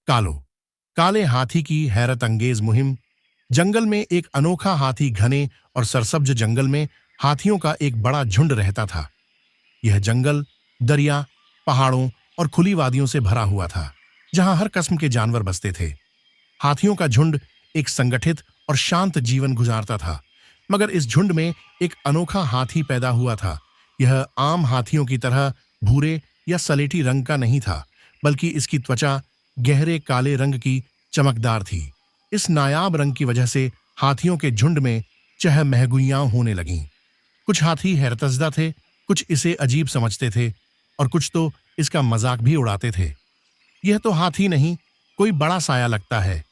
कालो, काले हाथी की हैरत अंगेज मुहिम। जंगल में एक अनोखा हाथी घने और सरसब्ज जंगल में हाथियों का एक बड़ा झुंड रहता था। यह जंगल दरिया, पहाड़ों और खुली वादियों से भरा हुआ था, जहां हर किस्म के जानवर बसते थे। हाथियों का झुंड एक संगठित और शांत जीवन गुजारता था, मगर इस झुंड में एक अनोखा हाथी पैदा हुआ था। यह आम हाथियों की तरह भूरे या सलेटी रंग का नहीं था, बल्कि इसकी त्वचा गहरे काले रंग की चमकदार थी। इस नायाब रंग की वजह से हाथियों के झुंड में चहमहगुइयां होने लगीं। कुछ हाथी हैरतजदा थे, कुछ इसे अजीब समझते थे और कुछ तो इसका मजाक भी उड़ाते थे। यह तो हाथी नहीं, कोई बड़ा साया लगता है,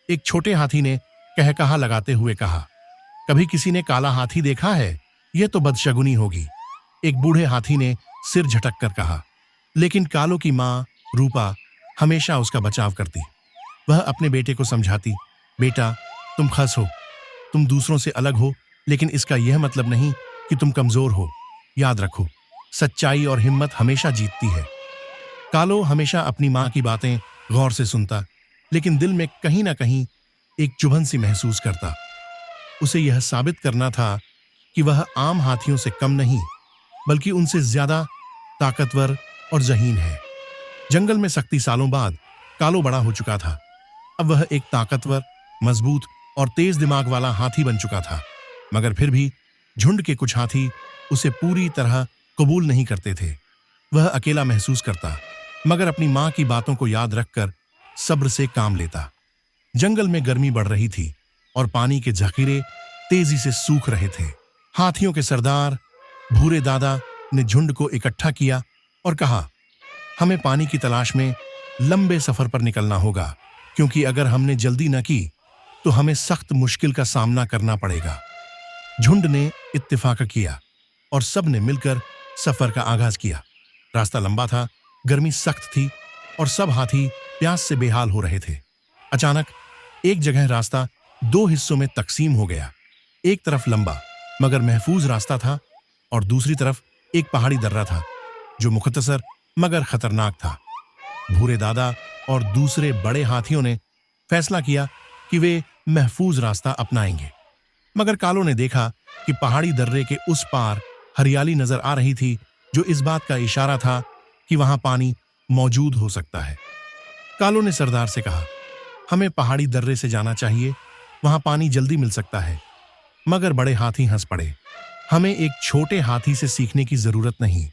एक छोटे हाथी ने कहकहा लगाते हुए कहा। कभी किसी ने काला हाथी देखा है? यह तो बदशगुनी होगी, एक बूढ़े हाथी ने सिर झटक कर कहा। लेकिन कालो की माँ रूपा हमेशा उसका बचाव करती। वह अपने बेटे को समझाती, बेटा तुम खस हो, तुम दूसरों से अलग हो, लेकिन इसका यह मतलब नहीं कि तुम कमजोर हो। याद रखो, सच्चाई और हिम्मत हमेशा जीतती है। कालो हमेशा अपनी माँ की बातें गौर से सुनता, लेकिन दिल में कहीं ना कहीं एक चुभन सी महसूस करता। उसे यह साबित करना था कि वह आम हाथियों से कम नहीं, बल्कि उनसे ज्यादा ताकतवर और ज़हीन है। जंगल में सख्ती सालों बाद कालो बड़ा हो चुका था। अब वह एक ताकतवर, मजबूत और तेज दिमाग वाला हाथी बन चुका था, मगर फिर भी झुंड के कुछ हाथी उसे पूरी तरह कबूल नहीं करते थे। वह अकेला महसूस करता, मगर अपनी माँ की बातों को याद रखकर सब्र से काम लेता। जंगल में गर्मी बढ़ रही थी और पानी के जखीरे तेजी से सूख रहे थे। हाथियों के सरदार भूरे दादा ने झुंड को इकट्ठा किया और कहा, हमें पानी की तलाश में लंबे सफर पर निकलना होगा, क्योंकि अगर हमने जल्दी न की तो हमें सख्त मुश्किल का सामना करना पड़ेगा। झुंड ने इत्तेफाक किया और सब ने मिलकर सफर का आगाज किया। रास्ता लंबा था, गर्मी सख्त थी और सब हाथी प्यास से बेहाल हो रहे थे। अचानक एक जगह रास्ता दो हिस्सों में तकसीम हो गया। एक तरफ लंबा मगर महफूज रास्ता था और दूसरी तरफ एक पहाड़ी दर्रा था, जो मुख्तसर मगर खतरनाक था। भूरे दादा और दूसरे बड़े हाथियों ने फैसला किया कि वे महफूज रास्ता अपनाएंगे, मगर कालो ने देखा कि पहाड़ी दर्रे के उस पार हरियाली नजर आ रही थी, जो इस बात का इशारा था कि वहां पानी मौजूद हो सकता है। कालो ने सरदार से कहा, हमें पहाड़ी दर्रे से जाना चाहिए, वहां पानी जल्दी मिल सकता है। मगर बड़े हाथी हंस पड़े, हमें एक छोटे हाथी से सीखने की जरूरत नहीं,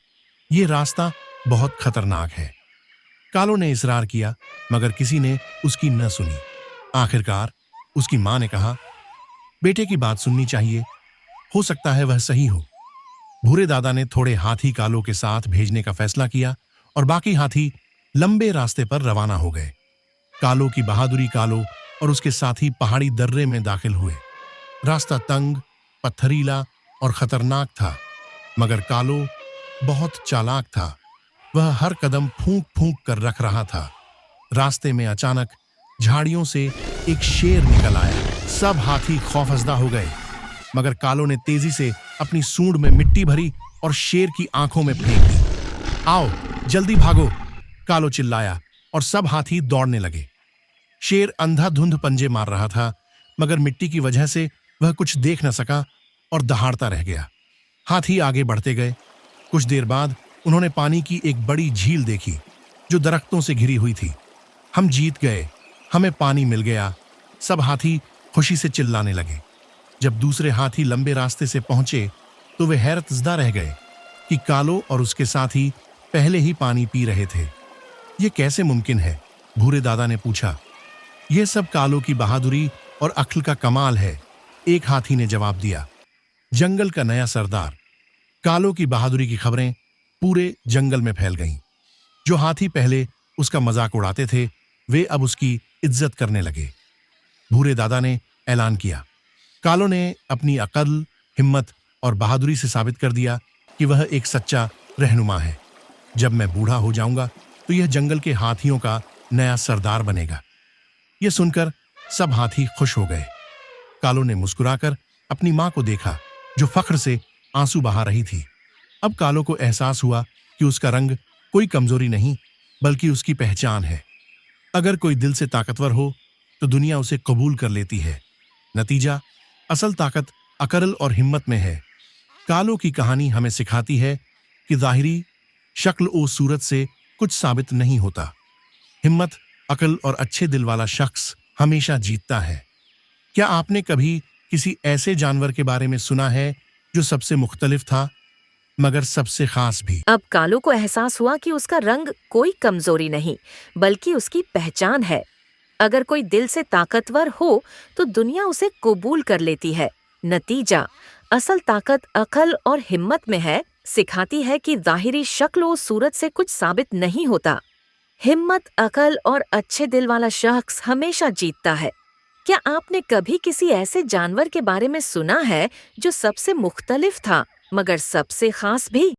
ये रास्ता बहुत खतरनाक है। कालो ने इसरार किया, मगर किसी ने उसकी न सुनी। आखिरकार उसकी मां ने कहा, बेटे की बात सुननी चाहिए, हो सकता है वह सही हो। भूरे दादा ने थोड़े हाथी कालो के साथ भेजने का फैसला किया और बाकी हाथी लंबे रास्ते पर रवाना हो गए। कालो की बहादुरी कालो और उसके साथी पहाड़ी दर्रे में दाखिल हुए। रास्ता तंग, पत्थरीला और खतरनाक था, मगर कालो बहुत चालाक था। वह हर कदम फूंक फूंक कर रख रहा था। रास्ते में अचानक झाड़ियों से एक शेर निकल आया। सब हाथी खौफजदा हो गए, मगर कालो ने तेजी से अपनी सूंड में मिट्टी भरी और शेर की आंखों में फेंक दी। आओ जल्दी भागो, कालो चिल्लाया और सब हाथी दौड़ने लगे। शेर अंधाधुंध पंजे मार रहा था, मगर मिट्टी की वजह से वह कुछ देख न सका और दहाड़ता रह गया। हाथी आगे बढ़ते गए। कुछ देर बाद उन्होंने पानी की एक बड़ी झील देखी, जो दरख्तों से घिरी हुई थी। हम जीत गए, हमें पानी मिल गया, सब हाथी खुशी से चिल्लाने लगे। जब दूसरे हाथी लंबे रास्ते से पहुंचे तो वे हैरतजदा रह गए कि कालो और उसके साथी पहले ही पानी पी रहे थे। ये कैसे मुमकिन है? भूरे दादा ने पूछा। यह सब कालो की बहादुरी और अक्ल का कमाल है, एक हाथी ने जवाब दिया। जंगल का नया सरदार। कालो की बहादुरी की खबरें पूरे जंगल में फैल गईं। जो हाथी पहले उसका मजाक उड़ाते थे, वे अब उसकी इज्जत करने लगे। भूरे दादा ने ऐलान किया, कालो ने अपनी अक्ल, हिम्मत और बहादुरी से साबित कर दिया कि वह एक सच्चा रहनुमा है। जब मैं बूढ़ा हो जाऊंगा तो यह जंगल के हाथियों का नया सरदार बनेगा। यह सुनकर सब हाथी खुश हो गए। कालो ने मुस्कुराकर अपनी मां को देखा, जो फख्र से आंसू बहा रही थी। अब कालो को एहसास हुआ कि उसका रंग कोई कमजोरी नहीं, बल्कि उसकी पहचान है। अगर कोई दिल से ताकतवर हो तो दुनिया उसे कबूल कर लेती है। नतीजा, असल ताकत अकल और हिम्मत में है। कालो की कहानी हमें सिखाती है कि ज़ाहिरी शक्ल और सूरत से कुछ साबित नहीं होता। हिम्मत, अकल और अच्छे दिल वाला शख्स हमेशा जीतता है। क्या आपने कभी किसी ऐसे जानवर के बारे में सुना है जो सबसे मुख्तलिफ था मगर सबसे खास भी? अब कालू को एहसास हुआ कि उसका रंग कोई कमजोरी नहीं, बल्कि उसकी पहचान है। अगर कोई दिल से ताकतवर हो तो दुनिया उसे कबूल कर लेती है। नतीजा, असल ताकत अकल और हिम्मत में है, सिखाती है कि ज़ाहिरी शक्ल और सूरत से कुछ साबित नहीं होता। हिम्मत, अकल और अच्छे दिल वाला शख्स हमेशा जीतता है। क्या आपने कभी किसी ऐसे जानवर के बारे में सुना है जो सबसे मुख्तलिफ था मगर सबसे खास भी?